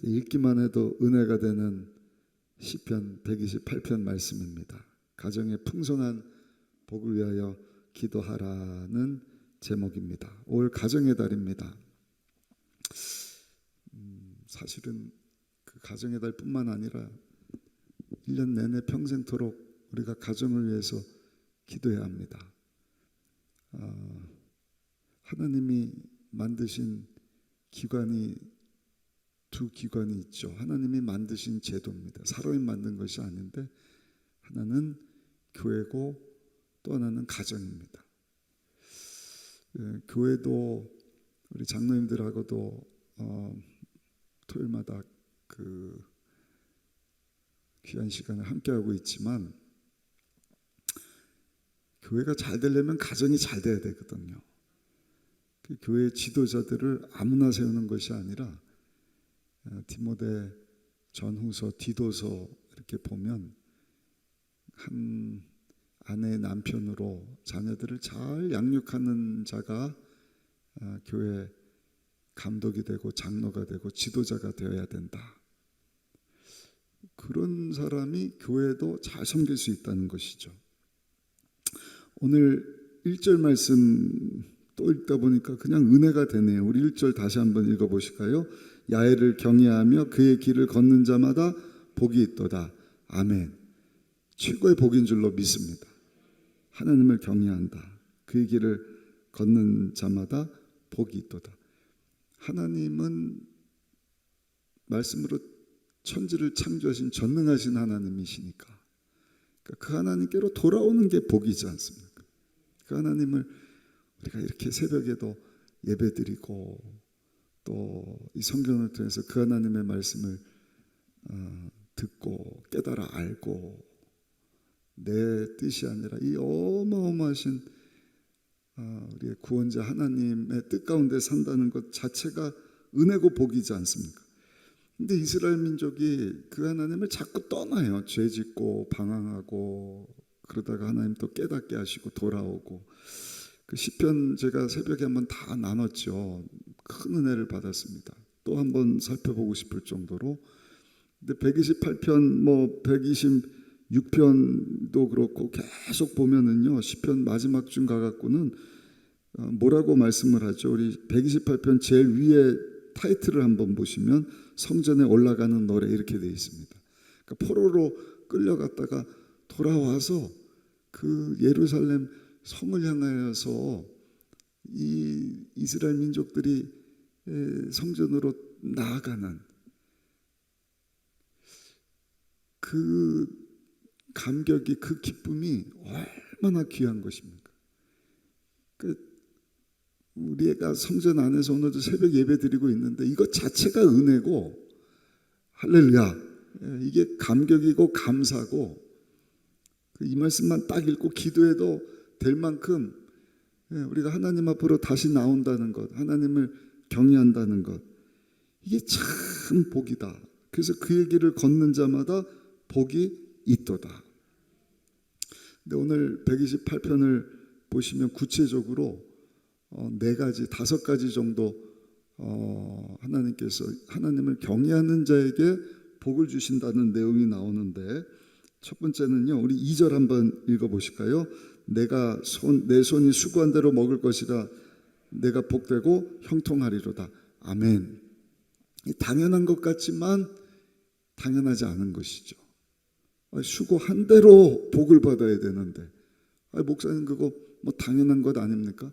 읽기만 해도 은혜가 되는 시편 128편 말씀입니다. 가정의 풍성한 복을 위하여 기도하라는 제목입니다. 올 가정의 달입니다. 사실은 그 가정의 달뿐만 아니라 1년 내내 평생토록 우리가 가정을 위해서 기도해야 합니다. 하나님이 만드신 기관이 두 기관이 있죠. 하나님이 만드신 제도입니다. 사람이 만든 것이 아닌데 하나는 교회고 또 하나는 가정입니다. 교회도 우리 장로님들하고도 토요일마다 그 귀한 시간을 함께하고 있지만 교회가 잘 되려면 가정이 잘 돼야 되거든요. 그 교회 지도자들을 아무나 세우는 것이 아니라 디모데 전후서 디도서 이렇게 보면 한 아내의 남편으로 자녀들을 잘 양육하는 자가 교회 감독이 되고 장로가 되고 지도자가 되어야 된다. 그런 사람이 교회도 잘 섬길 수 있다는 것이죠. 오늘 1절 말씀 또 읽다 보니까 그냥 은혜가 되네요. 우리 1절 다시 한번 읽어보실까요? 야훼를 경외하며 그의 길을 걷는 자마다 복이 있도다. 아멘. 최고의 복인 줄로 믿습니다. 하나님을 경외한다. 그의 길을 걷는 자마다 복이 있도다. 하나님은 말씀으로 천지를 창조하신 전능하신 하나님이시니까 그 하나님께로 돌아오는 게 복이지 않습니까? 그 하나님을 우리가 이렇게 새벽에도 예배드리고 또 이 성경을 통해서 그 하나님의 말씀을 듣고 깨달아 알고 내 뜻이 아니라 이 어마어마하신 우리의 구원자 하나님의 뜻 가운데 산다는 것 자체가 은혜고 복이지 않습니까? 근데 이스라엘 민족이 그 하나님을 자꾸 떠나요. 죄짓고 방황하고 그러다가 하나님 또 깨닫게 하시고 돌아오고. 그 시편 제가 새벽에 한번 다 나눴죠. 큰 은혜를 받았습니다. 또 한번 살펴보고 싶을 정도로. 근데 128편 뭐 126편도 그렇고 계속 보면은요. 시편 마지막 중 가갖고는 뭐라고 말씀을 하죠. 우리 128편 제일 위에 타이틀을 한번 보시면 성전에 올라가는 노래 이렇게 되어 있습니다. 그러니까 포로로 끌려갔다가 돌아와서 그 예루살렘 성을 향하여서 이 이스라엘 민족들이 성전으로 나아가는 그 감격이 그 기쁨이 얼마나 귀한 것입니까? 우리가 성전 안에서 오늘도 새벽 예배 드리고 있는데 이것 자체가 은혜고 할렐루야 이게 감격이고 감사고 이 말씀만 딱 읽고 기도해도 될 만큼 우리가 하나님 앞으로 다시 나온다는 것 하나님을 경외한다는 것 이게 참 복이다. 그래서 그의 길을 걷는 자마다 복이 있도다. 근데 오늘 128편을 보시면 구체적으로 네 가지, 5가지 정도 하나님께서 하나님을 경외하는 자에게 복을 주신다는 내용이 나오는데 첫 번째는요. 우리 2절 한번 읽어보실까요? 내 손이 수고한 대로 먹을 것이라 내가 복되고 형통하리로다. 아멘. 당연한 것 같지만 당연하지 않은 것이죠. 수고한 대로 복을 받아야 되는데 목사님 그거 뭐 당연한 것 아닙니까?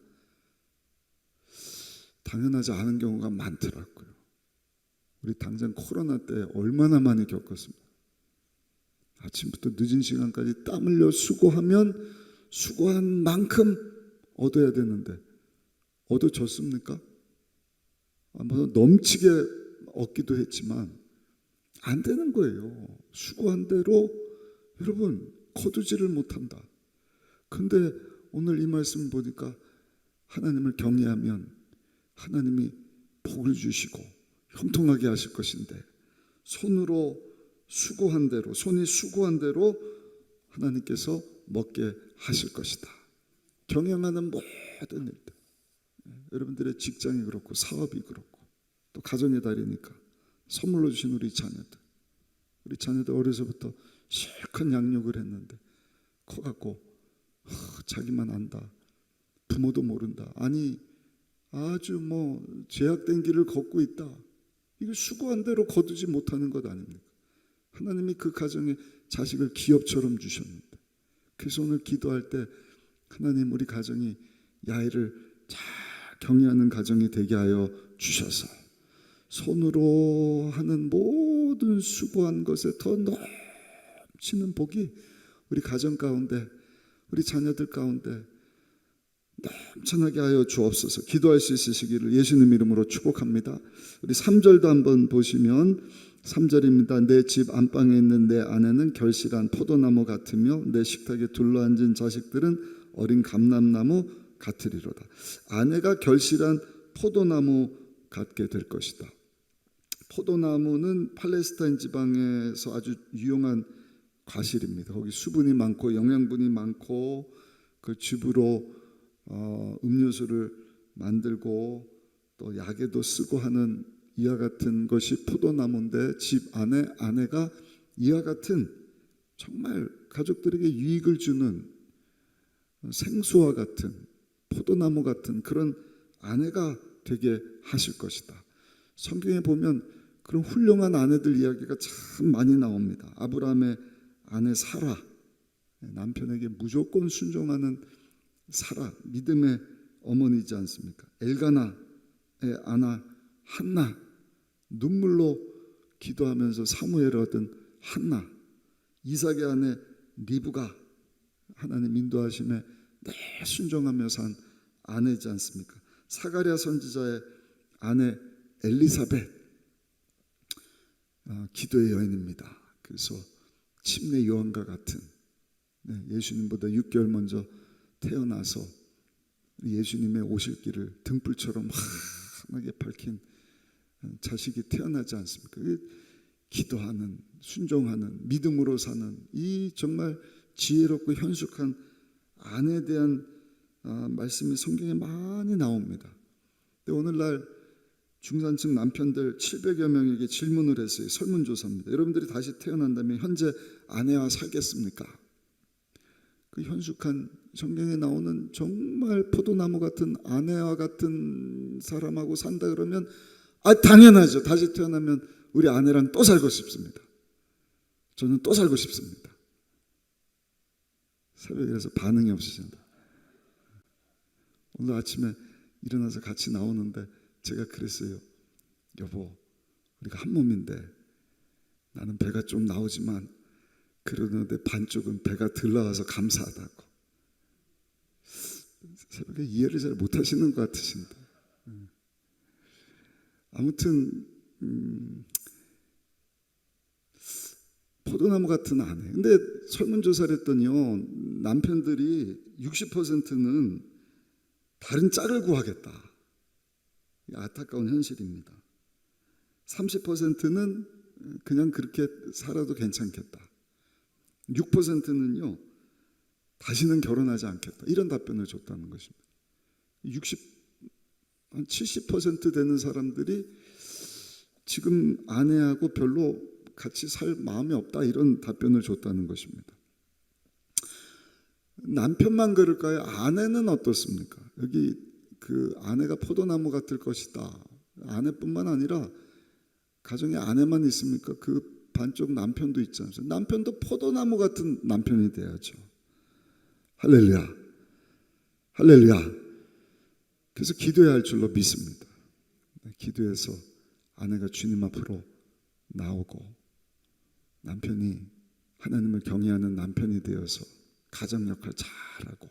당연하지 않은 경우가 많더라고요. 우리 당장 코로나 때 얼마나 많이 겪었습니다. 아침부터 늦은 시간까지 땀 흘려 수고하면 수고한 만큼 얻어야 되는데 얻어졌습니까? 뭐 넘치게 얻기도 했지만 안 되는 거예요. 수고한 대로 여러분 거두지를 못한다. 그런데 오늘 이 말씀 보니까 하나님을 경외하면 하나님이 복을 주시고 형통하게 하실 것인데 손이 수고한 대로 하나님께서 먹게 하실 것이다. 경영하는 모든 일들 여러분들의 직장이 그렇고 사업이 그렇고 또 가정의 달이니까 선물로 주신 우리 자녀들 어려서부터 실컷 양육을 했는데 커갖고 자기만 안다, 부모도 모른다, 아니 아주 죄악된 길을 걷고 있다, 이거 수고한 대로 거두지 못하는 것 아닙니까? 하나님이 그 가정에 자식을 기업처럼 주셨는데, 그래서 오늘 기도할 때 하나님 우리 가정이 야훼를 잘 경외하는 가정이 되게 하여 주셔서 손으로 하는 모든 수고한 것에 더 넘치는 복이 우리 가정 가운데, 우리 자녀들 가운데 넘쳐나게 하여 주옵소서. 기도할 수 있으시기를 예수님 이름으로 축복합니다. 우리 3절도 한번 보시면 3절입니다. 내 집 안방에 있는 내 아내는 결실한 포도나무 같으며 내 식탁에 둘러앉은 자식들은 어린 감람나무 같으리로다. 아내가 결실한 포도나무 같게 될 것이다. 포도나무는 팔레스타인 지방에서 아주 유용한 과실입니다. 거기 수분이 많고 영양분이 많고 그 즙으로 음료수를 만들고 또 약에도 쓰고 하는 이와 같은 것이 포도나무인데, 집 안에 아내가 이와 같은 정말 가족들에게 유익을 주는 생수와 같은 포도나무 같은 그런 아내가 되게 하실 것이다. 성경에 보면 그런 훌륭한 아내들 이야기가 참 많이 나옵니다. 아브라함의 아내 사라, 남편에게 무조건 순종하는 사라, 믿음의 어머니지 않습니까? 엘가나의 아나 한나, 눈물로 기도하면서 사무엘을 얻은 한나, 이삭의 아내 리브가 하나님 인도하심에 늘 순종하며 산 아내지 않습니까? 사가랴 선지자의 아내 엘리사벳, 기도의 여인입니다. 그래서 침례 요한과 같은, 예수님보다 6개월 먼저 태어나서 예수님의 오실 길을 등불처럼 환하게 밝힌 자식이 태어나지 않습니까? 기도하는, 순종하는, 믿음으로 사는 이 정말 지혜롭고 현숙한 아내에 대한 말씀이 성경에 많이 나옵니다. 근데 오늘날 중산층 남편들 700여 명에게 질문을 했어요. 설문조사입니다. 여러분들이 다시 태어난다면 현재 아내와 살겠습니까? 그 현숙한 성경에 나오는 정말 포도나무 같은 아내와 같은 사람하고 산다 그러면 당연하죠. 다시 태어나면 우리 아내랑 또 살고 싶습니다. 저는 또 살고 싶습니다. 새벽이라서 반응이 없으신다. 오늘 아침에 일어나서 같이 나오는데 제가 그랬어요. 여보, 우리가 한 몸인데 나는 배가 좀 나오지만 그러는데 반쪽은 배가 덜 나와서 감사하다고. 새벽에 이해를 잘 못하시는 것 같으신데, 아무튼 포도나무 같은 아내. 근데 설문조사를 했더니요, 남편들이 60%는 다른 짝을 구하겠다. 안타까운 현실입니다. 30%는 그냥 그렇게 살아도 괜찮겠다. 6%는요, 다시는 결혼하지 않겠다. 이런 답변을 줬다는 것입니다. 한 70% 되는 사람들이 지금 아내하고 별로 같이 살 마음이 없다, 이런 답변을 줬다는 것입니다. 남편만 그럴까요? 아내는 어떻습니까? 여기 그 아내가 포도나무 같을 것이다. 아내뿐만 아니라 가정에 아내만 있습니까? 그 반쪽 남편도 있지 않습니까? 남편도 포도나무 같은 남편이 돼야죠. 할렐루야, 할렐루야. 그래서 기도해야 할 줄로 믿습니다. 기도해서 아내가 주님 앞으로 나오고 남편이 하나님을 경외하는 남편이 되어서 가정 역할 잘하고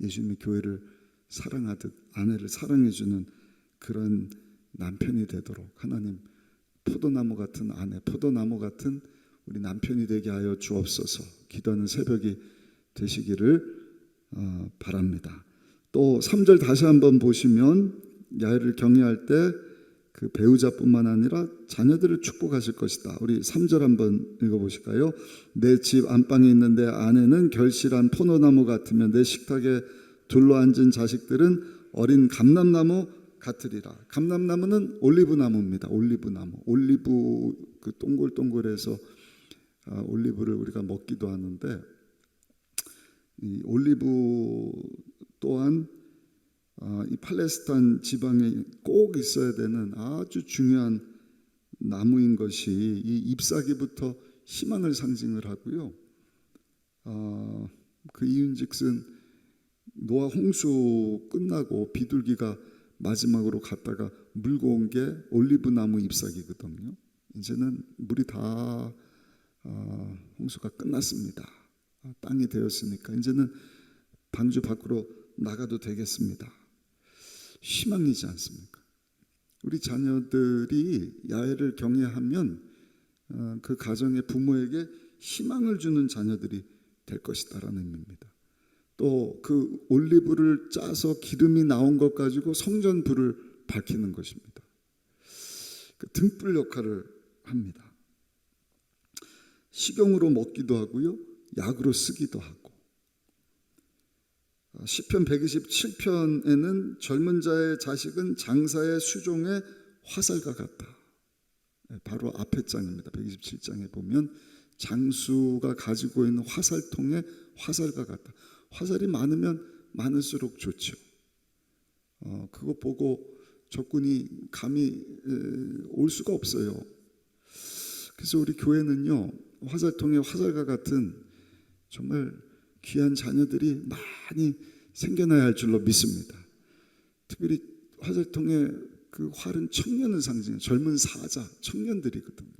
예수님의 교회를 사랑하듯 아내를 사랑해주는 그런 남편이 되도록 하나님, 포도나무 같은 아내, 포도나무 같은 우리 남편이 되게 하여 주옵소서. 기도하는 새벽이 되시기를 바랍니다. 또 3절 다시 한번 보시면 야훼를 경외할 때 그 배우자뿐만 아니라 자녀들을 축복하실 것이다. 우리 3절 한번 읽어보실까요? 내 집 안방에 있는 내 아내는 결실한 포도나무 같으며 내 식탁에 둘러앉은 자식들은 어린 감람나무 같으리라. 감람나무는 올리브나무입니다. 올리브나무. 올리브 그 동글동글해서 올리브를 우리가 먹기도 하는데, 이 올리브 또한 이 팔레스타인 지방에 꼭 있어야 되는 아주 중요한 나무인 것이 이 잎사귀부터 희망을 상징을 하고요. 그 이윤즉슨 노아 홍수 끝나고 비둘기가 마지막으로 갔다가 물고 온 게 올리브나무 잎사귀거든요. 이제는 물이 다 홍수가 끝났습니다. 땅이 되었으니까 이제는 방주 밖으로 나가도 되겠습니다. 희망이지 않습니까? 우리 자녀들이 야훼를 경외하면 그 가정의 부모에게 희망을 주는 자녀들이 될 것이다라는 의미입니다. 또 그 올리브를 짜서 기름이 나온 것 가지고 성전 불을 밝히는 것입니다. 그 등불 역할을 합니다. 식용으로 먹기도 하고요, 약으로 쓰기도 하고. 시편 127편에는 젊은 자의 자식은 장사의 수종의 화살과 같다. 바로 앞에 장입니다. 127장에 보면 장수가 가지고 있는 화살통의 화살과 같다. 화살이 많으면 많을수록 좋죠. 그거 보고 적군이 감히 올 수가 없어요. 그래서 우리 교회는요, 화살통의 화살과 같은 정말 귀한 자녀들이 많이 생겨나야 할 줄로 믿습니다. 특별히 화살통의 그 활은 청년을 상징해요. 젊은 사자, 청년들이거든요.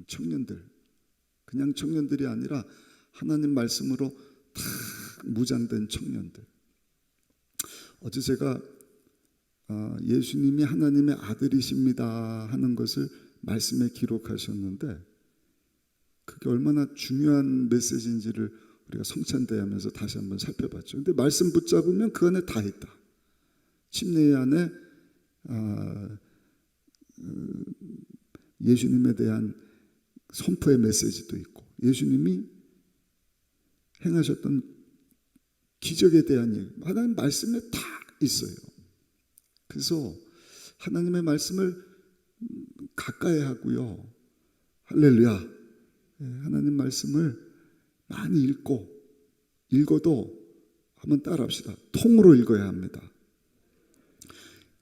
청년들, 그냥 청년들이 아니라 하나님 말씀으로 다 무장된 청년들. 어제 제가 예수님이 하나님의 아들이십니다 하는 것을 말씀에 기록하셨는데, 그게 얼마나 중요한 메시지인지를 우리가 성찬대하면서 다시 한번 살펴봤죠. 근데 말씀 붙잡으면 그 안에 다 있다. 침례 안에 예수님에 대한 선포의 메시지도 있고, 예수님이 행하셨던 기적에 대한 얘기, 하나님 말씀에 다 있어요. 그래서 하나님의 말씀을 가까이 하고요, 할렐루야, 하나님 말씀을 많이 읽어도 한번 따라합시다. 통으로 읽어야 합니다.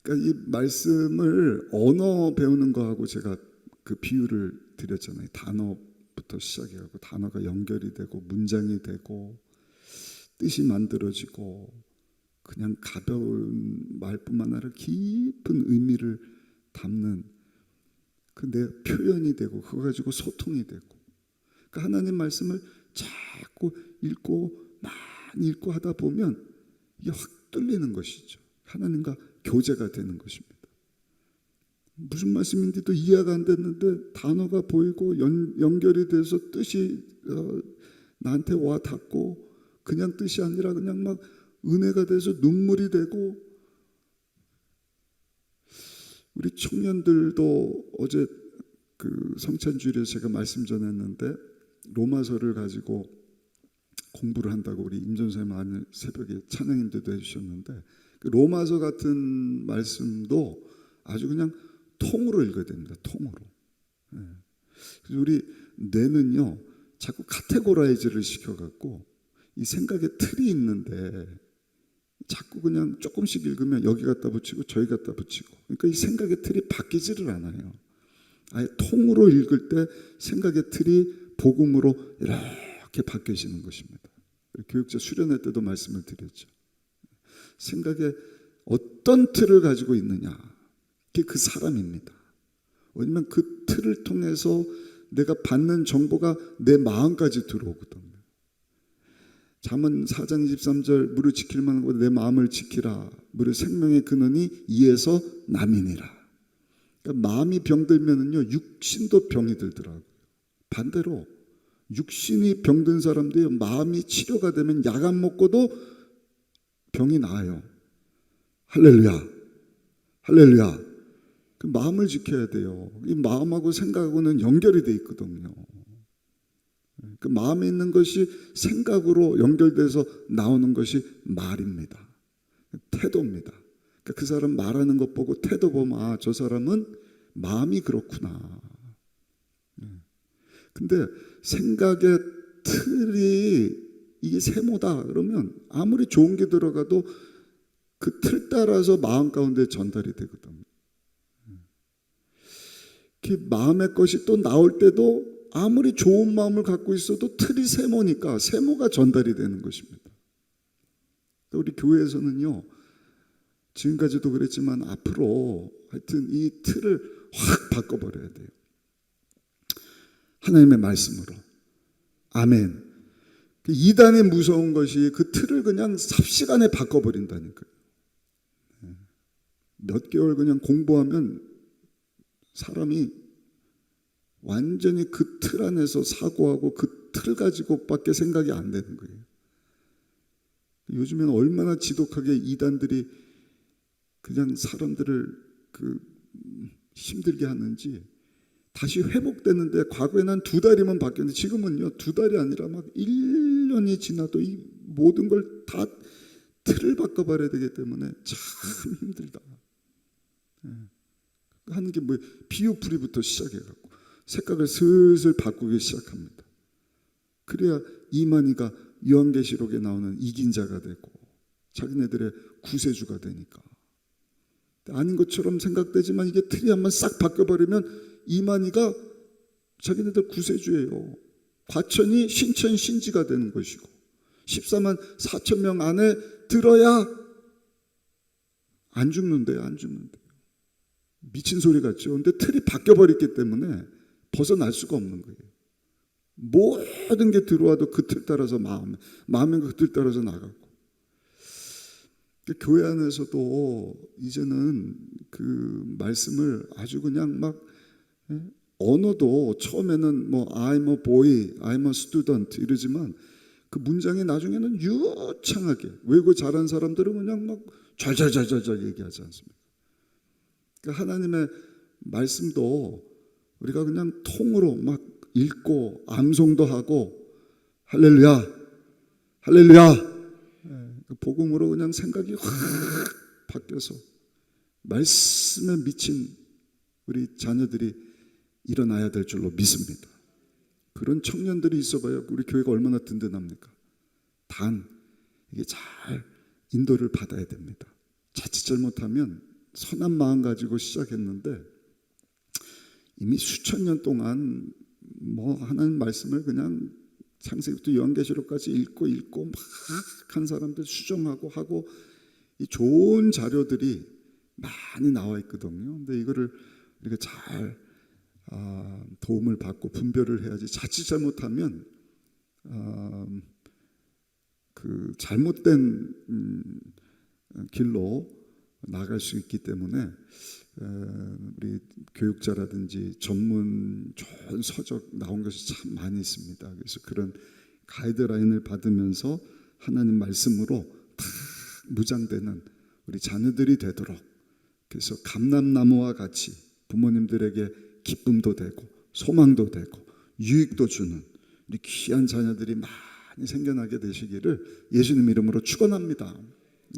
그러니까 이 말씀을 언어 배우는 거하고 제가 그 비유를 드렸잖아요. 단어부터 시작해가지고 단어가 연결이 되고 문장이 되고 뜻이 만들어지고, 그냥 가벼운 말뿐만 아니라 깊은 의미를 담는 그 내 표현이 되고, 그거 가지고 소통이 되고. 그러니까 하나님 말씀을 자꾸 읽고 많이 읽고 하다 보면 이게 확 뚫리는 것이죠. 하나님과 교제가 되는 것입니다. 무슨 말씀인지도 이해가 안 됐는데 단어가 보이고 연결이 돼서 뜻이 나한테 와 닿고, 그냥 뜻이 아니라 그냥 막 은혜가 돼서 눈물이 되고. 우리 청년들도 어제 그 성찬주일에 제가 말씀 전했는데, 로마서를 가지고 공부를 한다고 우리 임 전사님 오늘 새벽에 찬양인도도 해주셨는데, 그 로마서 같은 말씀도 아주 그냥 통으로 읽어야 됩니다. 통으로. 그래서 우리 뇌는요, 자꾸 카테고라이즈를 시켜갖고 이 생각의 틀이 있는데 자꾸 그냥 조금씩 읽으면 여기 갖다 붙이고 저기 갖다 붙이고, 그러니까 이 생각의 틀이 바뀌지를 않아요. 아예 통으로 읽을 때 생각의 틀이 복음으로 이렇게 바뀌어지는 것입니다. 교육자 수련회 때도 말씀을 드렸죠. 생각에 어떤 틀을 가지고 있느냐, 그게 그 사람입니다. 왜냐하면 그 틀을 통해서 내가 받는 정보가 내 마음까지 들어오거든요. 잠언 4장 23절, 무릇 지킬 만한 것보다 내 마음을 지키라. 무릇 생명의 근원이 이에서 남이니라. 그러니까 마음이 병들면은요, 육신도 병이 들더라고요. 반대로 육신이 병든 사람들이 마음이 치료가 되면 약 안 먹고도 병이 나아요. 할렐루야, 할렐루야. 그 마음을 지켜야 돼요. 이 마음하고 생각하고는 연결이 돼 있거든요. 그 마음에 있는 것이 생각으로 연결돼서 나오는 것이 말입니다. 태도입니다. 그러니까 그 사람 말하는 것 보고 태도 보면 아, 저 사람은 마음이 그렇구나. 근데 생각의 틀이 이게 세모다 그러면 아무리 좋은 게 들어가도 그 틀 따라서 마음 가운데 전달이 되거든요. 그 마음의 것이 또 나올 때도 아무리 좋은 마음을 갖고 있어도 틀이 세모니까 세모가 전달이 되는 것입니다. 우리 교회에서는요, 지금까지도 그랬지만 앞으로 하여튼 이 틀을 확 바꿔버려야 돼요. 하나님의 말씀으로. 아멘. 이단이 무서운 것이 그 틀을 그냥 삽시간에 바꿔버린다니까요. 몇 개월 그냥 공부하면 사람이 완전히 그 틀 안에서 사고하고 그 틀 가지고밖에 생각이 안 되는 거예요. 요즘에는 얼마나 지독하게 이단들이 그냥 사람들을 힘들게 하는지 다시 회복되는데 과거에는 한 2달이면 바뀌었는데 지금은요 2달이 아니라 막 1년이 지나도 이 모든 걸 다 틀을 바꿔봐야 되기 때문에 참 힘들다. 하는 게 뭐예요? 비유풀이부터 시작해갖고 색깔을 슬슬 바꾸기 시작합니다. 그래야 이만희가 요한계시록에 나오는 이긴 자가 되고 자기네들의 구세주가 되니까. 아닌 것처럼 생각되지만 이게 틀이 한번 싹 바뀌어버리면 이만희가 자기네들 구세주예요. 과천이 신천 신지가 되는 것이고 14만 4천 명 안에 들어야 안 죽는데요. 안 죽는데요. 미친 소리 같죠. 근데 틀이 바뀌어버렸기 때문에 벗어날 수가 없는 거예요. 모든 게 들어와도 그 틀 따라서 마음은 그 틀 따라서 나가고. 교회 안에서도 이제는 그 말씀을 아주 그냥 막 언어도 처음에는 뭐 I'm a boy, I'm a student 이러지만 그 문장이 나중에는 유창하게 외국어 잘하는 사람들은 그냥 막 잘잘잘잘잘 얘기하지 않습니까? 그러니까 하나님의 말씀도 우리가 그냥 통으로 막 읽고 암송도 하고 할렐루야 할렐루야 그 복음으로 그냥 생각이 확 바뀌어서 말씀에 미친 우리 자녀들이 일어나야 될 줄로 믿습니다. 그런 청년들이 있어봐야 우리 교회가 얼마나 든든합니까? 단 이게 잘 인도를 받아야 됩니다. 자칫 잘못하면 선한 마음 가지고 시작했는데 이미 수천 년 동안 뭐 하나님 말씀을 그냥 창세기부터 요한계시록까지 읽고 막 한 사람들 수정하고 하고 이 좋은 자료들이 많이 나와 있거든요. 근데 이거를 우리가 잘 도움을 받고 분별을 해야지. 자칫 잘못하면 그 잘못된 길로 나갈 수 있기 때문에 우리 교육자라든지 전문 좋은 서적 나온 것이 참 많이 있습니다. 그래서 그런 가이드라인을 받으면서 하나님 말씀으로 다 무장되는 우리 자녀들이 되도록 그래서 감람나무와 같이 부모님들에게 기쁨도 되고 소망도 되고 유익도 주는 우리 귀한 자녀들이 많이 생겨나게 되시기를 예수님 이름으로 축원합니다.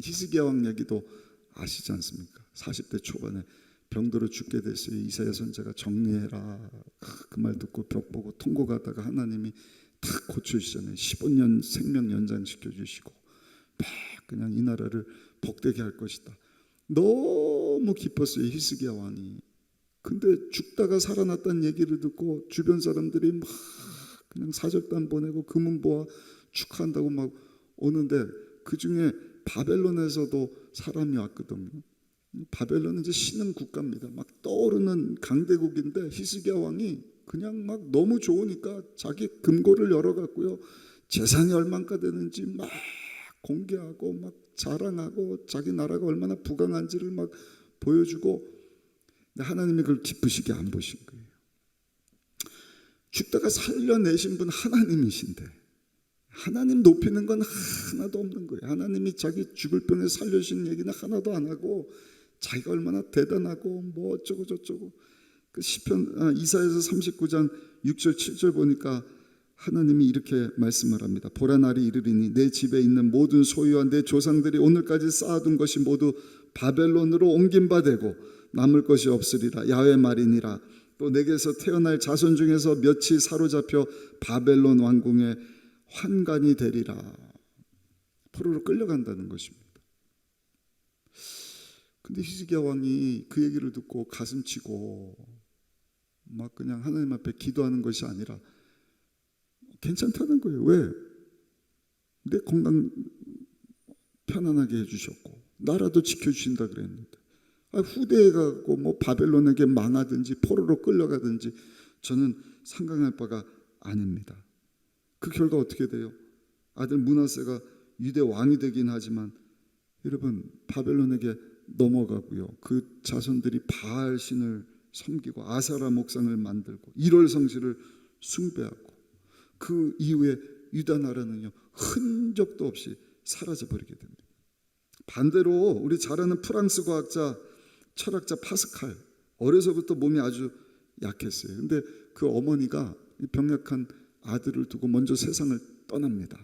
히스기야 왕 얘기도 아시지 않습니까? 40대 초반에 병들어 죽게 됐어요. 이사야 선지자가 정리해라 그 말 듣고 벽 보고 통곡하다가 하나님이 다 고쳐주시잖아요. 15년 생명 연장시켜 주시고 막 그냥 이 나라를 복되게 할 것이다. 너무 기뻤어요. 히스기야 왕이. 근데 죽다가 살아났다는 얘기를 듣고 주변 사람들이 막 그냥 사절단 보내고 금은보화 축하한다고 막 오는데 그 중에 바벨론에서도 사람이 왔거든요. 바벨론은 이제 신흥 국가입니다. 막 떠오르는 강대국인데 히스기야 왕이 그냥 막 너무 좋으니까 자기 금고를 열어갖고요. 재산이 얼만가 되는지 막 공개하고 막 자랑하고 자기 나라가 얼마나 부강한지를 막 보여주고 하나님이 그걸 기쁘시게 안 보신 거예요. 죽다가 살려내신 분 하나님이신데 하나님 높이는 건 하나도 없는 거예요. 하나님이 자기 죽을 병에 살려주신 얘기는 하나도 안 하고 자기가 얼마나 대단하고 뭐 어쩌고 저쩌고 그 시편 이사야서 39장 6절 7절 보니까 하나님이 이렇게 말씀을 합니다. 보라 날이 이르리니 내 집에 있는 모든 소유와 내 조상들이 오늘까지 쌓아둔 것이 모두 바벨론으로 옮긴 바 되고 남을 것이 없으리라. 야훼 말이니라. 또 내게서 태어날 자손 중에서 몇이 사로잡혀 바벨론 왕궁의 환관이 되리라. 포로로 끌려간다는 것입니다. 근데 히스기야 왕이 그 얘기를 듣고 가슴치고 막 그냥 하나님 앞에 기도하는 것이 아니라 괜찮다는 거예요. 왜? 내 건강 편안하게 해주셨고 나라도 지켜주신다 그랬는데 후대에 가고 뭐 바벨론에게 망하든지 포로로 끌려가든지 저는 상관할 바가 아닙니다. 그 결과 어떻게 돼요? 아들 므낫세가 유대 왕이 되긴 하지만 여러분 바벨론에게 넘어가고요. 그 자손들이 바알 신을 섬기고 아사라 목상을 만들고 일월 성지를 숭배하고 그 이후에 유다 나라는요 흔적도 없이 사라져 버리게 됩니다. 반대로 우리 잘 아는 프랑스 과학자 철학자 파스칼, 어려서부터 몸이 아주 약했어요. 근데 그 어머니가 병약한 아들을 두고 먼저 세상을 떠납니다.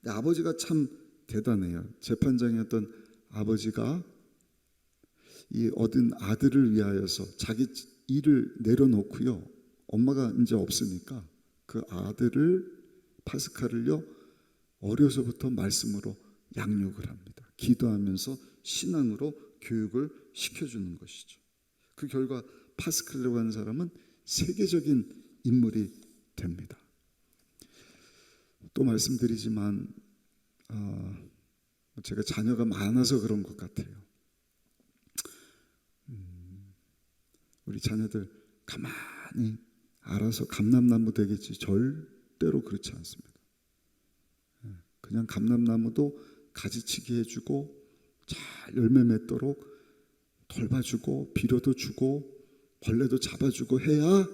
근데 아버지가 참 대단해요. 재판장이었던 아버지가 이 얻은 아들을 위하여서 자기 일을 내려놓고요. 엄마가 이제 없으니까 그 아들을 파스칼을요 어려서부터 말씀으로 양육을 합니다. 기도하면서 신앙으로 교육을 시켜주는 것이죠. 그 결과 파스칼이라고 하는 사람은 세계적인 인물이 됩니다. 또 말씀드리지만 제가 자녀가 많아서 그런 것 같아요. 우리 자녀들 가만히 알아서 감람나무 되겠지 절대로 그렇지 않습니다. 그냥 감람나무도 가지치기 해주고 잘 열매 맺도록 돌봐주고 비료도 주고 벌레도 잡아주고 해야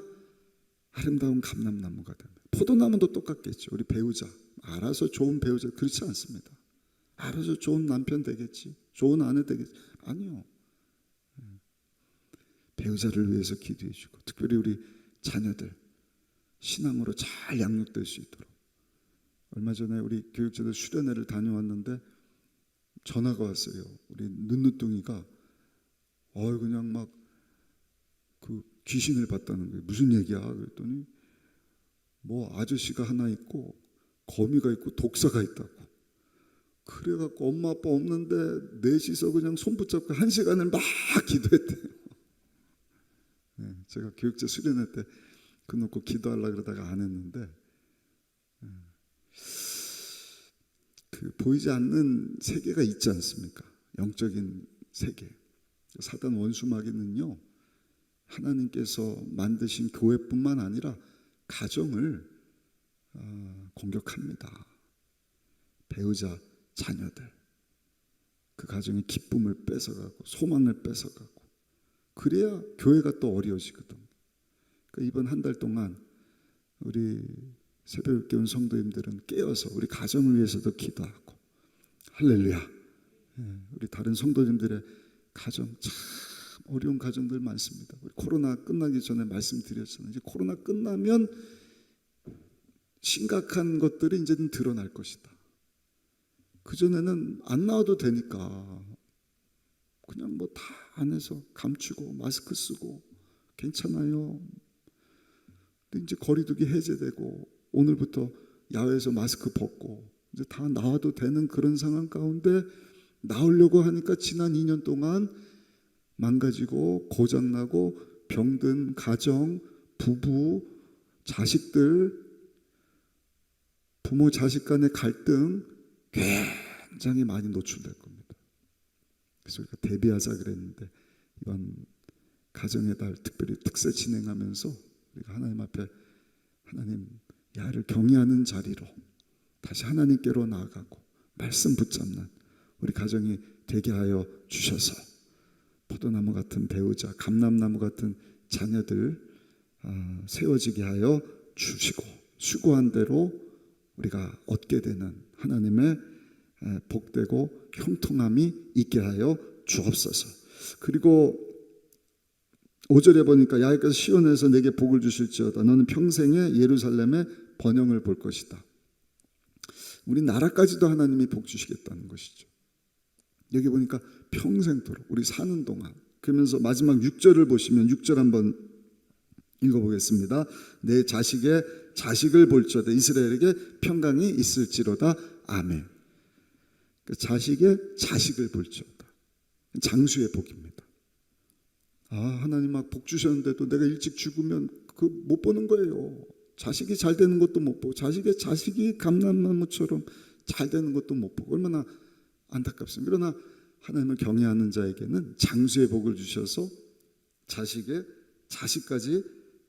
아름다운 감람나무가 됩니다. 포도나무도 똑같겠죠. 우리 배우자 알아서 좋은 배우자 그렇지 않습니다. 알아서 좋은 남편 되겠지, 좋은 아내 되겠지. 아니요. 배우자를 위해서 기도해주고 특별히 우리 자녀들 신앙으로 잘 양육될 수 있도록. 얼마 전에 우리 교육자들 수련회를 다녀왔는데 전화가 왔어요. 우리 눈누뚱이가 그냥 막 그 귀신을 봤다는 거예요. 무슨 얘기야? 그랬더니 뭐 아저씨가 하나 있고 거미가 있고 독사가 있다고. 그래갖고 엄마 아빠 없는데 넷이서 그냥 손 붙잡고 1시간을 막 기도했대요. 네, 제가 교육자 수련회 때 그놓고 기도하려고 그러다가 안 했는데 그 보이지 않는 세계가 있지 않습니까? 영적인 세계. 사단 원수마귀는요 하나님께서 만드신 교회뿐만 아니라 가정을 공격합니다. 배우자, 자녀들 그 가정의 기쁨을 뺏어가고 소망을 뺏어가고 그래야 교회가 또 어려워지거든. 그러니까 이번 한 달 동안 우리 새벽에 온 성도님들은 깨어서 우리 가정을 위해서도 기도하고 할렐루야. 우리 다른 성도님들의 가정 참 어려운 가정들 많습니다. 우리 코로나 끝나기 전에 말씀드렸잖아요. 이제 코로나 끝나면 심각한 것들이 이제는 드러날 것이다. 그전에는 안 나와도 되니까 그냥 뭐 다 안에서 감추고 마스크 쓰고 괜찮아요. 근데 이제 거리두기 해제되고 오늘부터 야외에서 마스크 벗고 이제 다 나와도 되는 그런 상황 가운데 나오려고 하니까 지난 2년 동안 망가지고 고장나고 병든 가정, 부부, 자식들, 부모 자식 간의 갈등 굉장히 많이 노출될 겁니다. 그래서 우리가 대비하자 그랬는데 이번 가정의 달 특별히 특세 진행하면서 우리가 하나님 앞에 하나님 야를 경외하는 자리로 다시 하나님께로 나아가고 말씀 붙잡는 우리 가정이 되게 하여 주셔서 포도나무 같은 배우자, 감람나무 같은 자녀들 세워지게 하여 주시고 수고한 대로 우리가 얻게 되는 하나님의 복되고 형통함이 있게 하여 주옵소서. 그리고 5절에 보니까 야훼께서 시온에서 내게 복을 주실지어다. 너는 평생에 예루살렘의 번영을 볼 것이다. 우리 나라까지도 하나님이 복 주시겠다는 것이죠. 여기 보니까 평생토록 우리 사는 동안. 그러면서 마지막 6절을 보시면 6절 한번 읽어보겠습니다. 내 자식의 자식을 볼지어다 이스라엘에게 평강이 있을지로다. 아멘. 그 자식의 자식을 볼지어다. 장수의 복입니다. 하나님 막 복 주셨는데도 내가 일찍 죽으면 그 못 보는 거예요. 자식이 잘 되는 것도 못 보고 자식의 자식이 감람나무처럼 잘 되는 것도 못 보고 얼마나 안타깝습니다. 그러나 하나님을 경외하는 자에게는 장수의 복을 주셔서 자식의 자식까지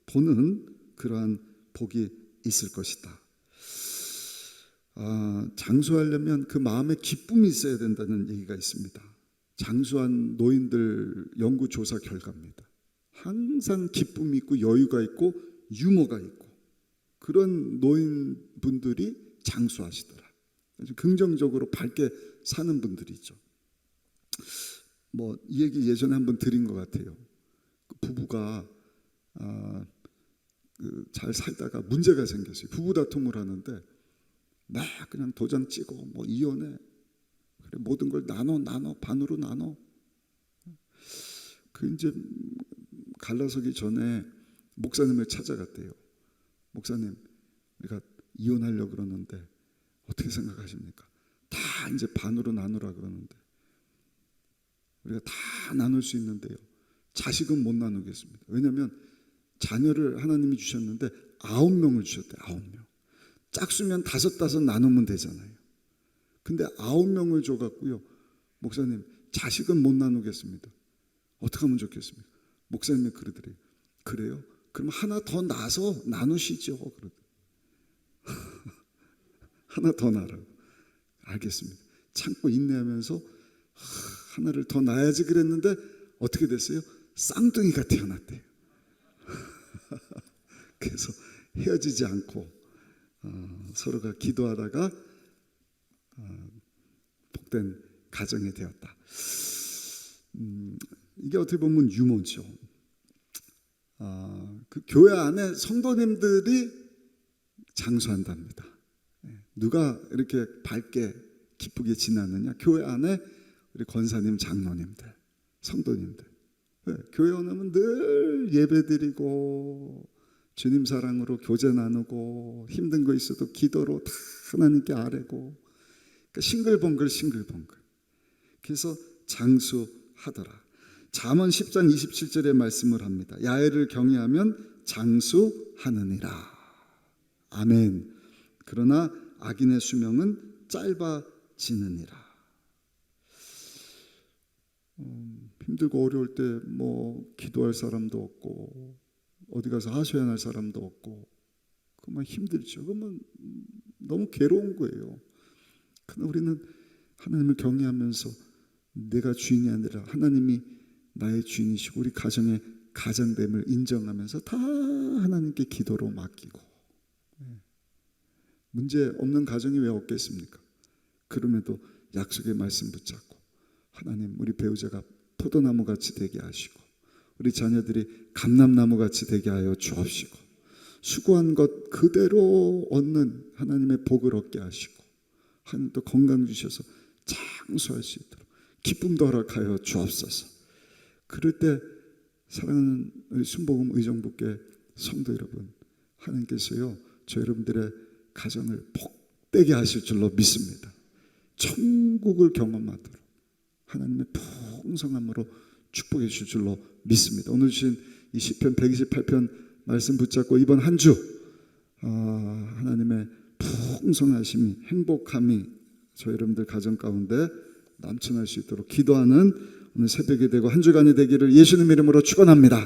보는 그러한 복이 있을 것이다. 장수하려면 그 마음에 기쁨이 있어야 된다는 얘기가 있습니다. 장수한 노인들 연구조사 결과입니다. 항상 기쁨이 있고 여유가 있고 유머가 있고 그런 노인분들이 장수하시더라. 아주 긍정적으로 밝게 사는 분들이죠. 이 얘기 예전에 한번 드린 것 같아요. 그 부부가 잘 살다가 문제가 생겼어요. 부부 다툼을 하는데 막 그냥 도장 찍어 이혼해. 그래 모든 걸 나눠 반으로 나눠. 그 이제 갈라서기 전에 목사님을 찾아갔대요. 목사님, 우리가 이혼하려고 그러는데 어떻게 생각하십니까? 다 이제 반으로 나누라 그러는데 우리가 다 나눌 수 있는데요. 자식은 못 나누겠습니다. 왜냐하면 자녀를 하나님이 주셨는데 9명을 주셨대요. 9명. 짝수면 5 나누면 되잖아요. 근데 9명을 줘갖고요. 목사님, 자식은 못 나누겠습니다. 어떻게 하면 좋겠습니까? 목사님이 그러더래요. 그래요? 그럼 하나 더 낳아서 나누시죠. 그러더래요. 하나 더 낳으라고. 알겠습니다. 참고 인내하면서 하나를 더 낳아야지 그랬는데 어떻게 됐어요? 쌍둥이가 태어났대요. 그래서 헤어지지 않고 서로가 기도하다가 복된 가정이 되었다. 이게 어떻게 보면 유머죠. 그 교회 안에 성도님들이 장수한답니다. 누가 이렇게 밝게 기쁘게 지나느냐? 교회 안에 우리 권사님, 장로님들, 성도님들. 교회 오면 늘 예배드리고 주님 사랑으로 교제 나누고 힘든 거 있어도 기도로 다 하나님께 아뢰고 싱글벙글. 그래서 장수하더라. 잠언 10장 27절의 말씀을 합니다. 야훼를 경외하면 장수하느니라. 아멘. 그러나 악인의 수명은 짧아지느니라. 힘들고 어려울 때 기도할 사람도 없고 어디 가서 하소연할 사람도 없고 그러면 힘들죠. 그러면 너무 괴로운 거예요. 그러나 우리는 하나님을 경외하면서 내가 주인이 아니라 하나님이 나의 주인이시고 우리 가정의 가장됨을 인정하면서 다 하나님께 기도로 맡기고. 문제 없는 가정이 왜 없겠습니까? 그럼에도 약속의 말씀 붙잡고 하나님, 우리 배우자가 포도나무 같이 되게 하시고 우리 자녀들이 감람나무 같이 되게 하여 주옵시고 수고한 것 그대로 얻는 하나님의 복을 얻게 하시고 하나님 또 건강 주셔서 장수할 수 있도록 기쁨도 허락하여 주옵소서. 그럴 때 사랑하는 우리 순복음 의정부께 성도 여러분, 하나님께서요 저 여러분들의 가정을 복되게 하실 줄로 믿습니다. 천국을 경험하도록 하나님의 풍성함으로 축복해 주실 줄로 믿습니다. 오늘 주신 이 시편 128편 말씀 붙잡고 이번 한 주 하나님의 풍성하심이, 행복함이 저 여러분들 가정 가운데 넘쳐날 수 있도록 기도하는 오늘 새벽이 되고 한 주간이 되기를 예수님 이름으로 축원합니다.